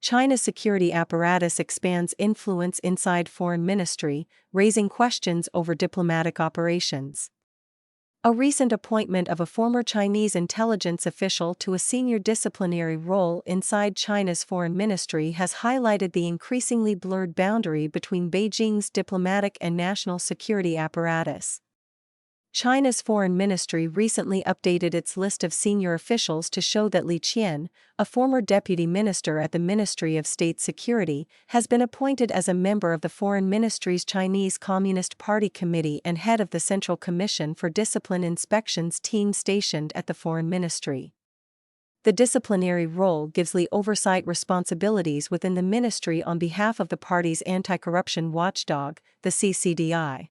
China's security apparatus expands influence inside foreign ministry, raising questions over diplomatic operations. A recent appointment of a former Chinese intelligence official to a senior disciplinary role inside China's foreign ministry has highlighted the increasingly blurred boundary between Beijing's diplomatic and national security apparatus. China's foreign ministry recently updated its list of senior officials to show that Li Qian, a former deputy minister at the Ministry of State Security, has been appointed as a member of the foreign ministry's Chinese Communist Party Committee and head of the Central Commission for Discipline Inspections team stationed at the foreign ministry. The disciplinary role gives Li oversight responsibilities within the ministry on behalf of the party's anti-corruption watchdog, the CCDI.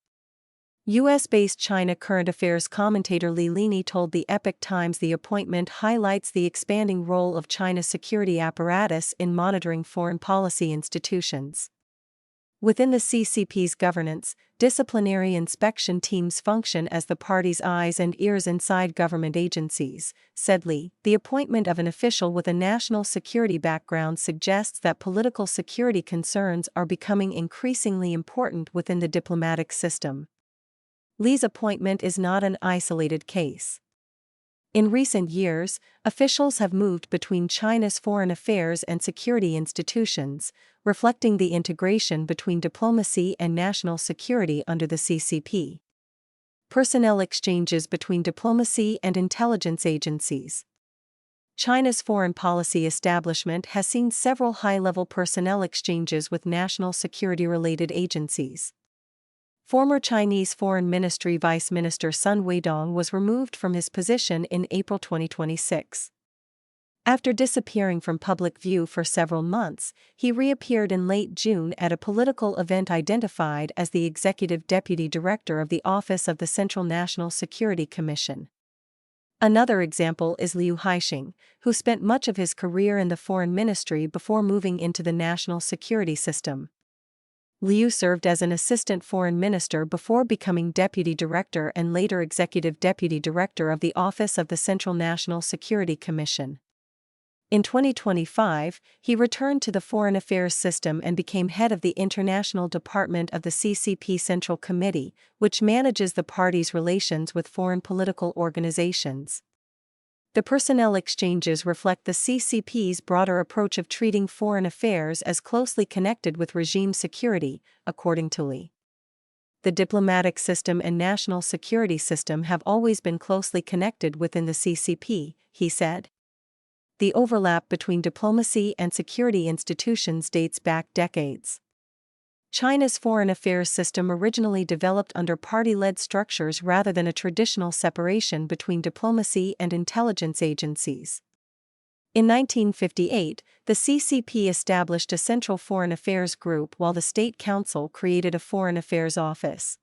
U.S.-based China current affairs commentator Li Lini told the Epoch Times the appointment highlights the expanding role of China's security apparatus in monitoring foreign policy institutions. Within the CCP's governance, disciplinary inspection teams function as the party's eyes and ears inside government agencies, said Li. The appointment of an official with a national security background suggests that political security concerns are becoming increasingly important within the diplomatic system. Li's appointment is not an isolated case. In recent years, officials have moved between China's foreign affairs and security institutions, reflecting the integration between diplomacy and national security under the CCP. Personnel exchanges between diplomacy and intelligence agencies. China's foreign policy establishment has seen several high-level personnel exchanges with national security-related agencies. Former Chinese Foreign Ministry Vice Minister Sun Weidong was removed from his position in April 2026. After disappearing from public view for several months, he reappeared in late June at a political event identified as the Executive Deputy Director of the Office of the Central National Security Commission. Another example is Liu Haixing, who spent much of his career in the foreign ministry before moving into the national security system. Liu served as an assistant foreign minister before becoming deputy director and later executive deputy director of the Office of the Central National Security Commission. In 2025, he returned to the foreign affairs system and became head of the international department of the CCP Central Committee, which manages the party's relations with foreign political organizations. The personnel exchanges reflect the CCP's broader approach of treating foreign affairs as closely connected with regime security, according to Li. The diplomatic system and national security system have always been closely connected within the CCP, he said. The overlap between diplomacy and security institutions dates back decades. China's foreign affairs system originally developed under party-led structures rather than a traditional separation between diplomacy and intelligence agencies. In 1958, the CCP established a Central Foreign Affairs Group while the State Council created a Foreign Affairs Office.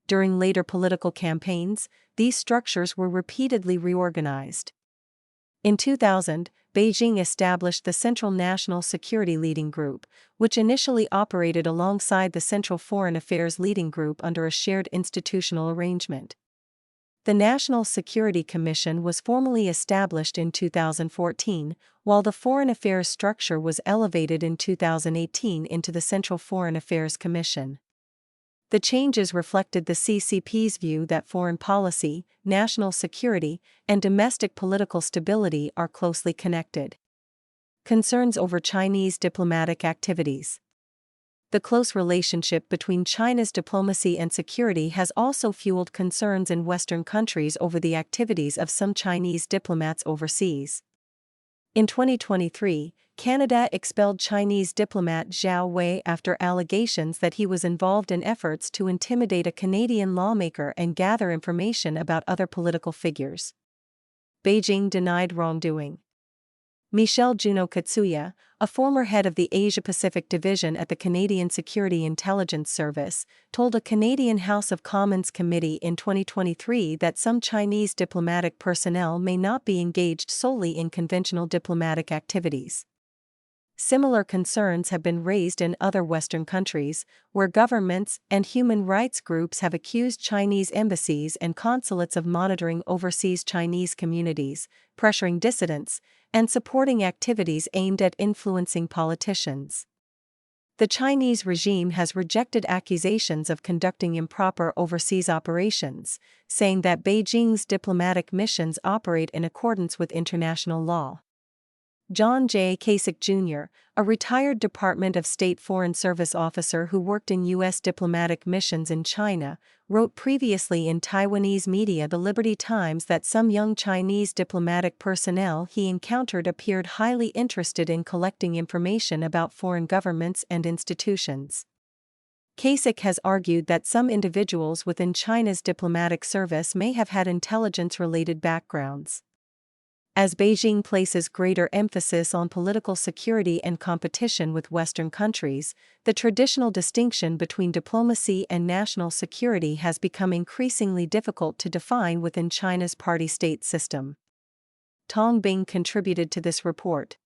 During later political campaigns, these structures were repeatedly reorganized. In 2000, Beijing established the Central National Security Leading Group, which initially operated alongside the Central Foreign Affairs Leading Group under a shared institutional arrangement. The National Security Commission was formally established in 2014, while the Foreign Affairs structure was elevated in 2018 into the Central Foreign Affairs Commission. The changes reflected the CCP's view that foreign policy, national security, and domestic political stability are closely connected. Concerns over Chinese diplomatic activities. The close relationship between China's diplomacy and security has also fueled concerns in Western countries over the activities of some Chinese diplomats overseas. In 2023, Canada expelled Chinese diplomat Zhao Wei after allegations that he was involved in efforts to intimidate a Canadian lawmaker and gather information about other political figures. Beijing denied wrongdoing. Michelle Juno Katsuya, a former head of the Asia-Pacific Division at the Canadian Security Intelligence Service, told a Canadian House of Commons committee in 2023 that some Chinese diplomatic personnel may not be engaged solely in conventional diplomatic activities. Similar concerns have been raised in other Western countries, where governments and human rights groups have accused Chinese embassies and consulates of monitoring overseas Chinese communities, pressuring dissidents, and supporting activities aimed at influencing politicians. The Chinese regime has rejected accusations of conducting improper overseas operations, saying that Beijing's diplomatic missions operate in accordance with international law. John J. Kasich Jr., a retired Department of State Foreign Service officer who worked in U.S. diplomatic missions in China, wrote previously in Taiwanese media The Liberty Times that some young Chinese diplomatic personnel he encountered appeared highly interested in collecting information about foreign governments and institutions. Kasich has argued that some individuals within China's diplomatic service may have had intelligence-related backgrounds. As Beijing places greater emphasis on political security and competition with Western countries, the traditional distinction between diplomacy and national security has become increasingly difficult to define within China's party-state system. Tong Bing contributed to this report.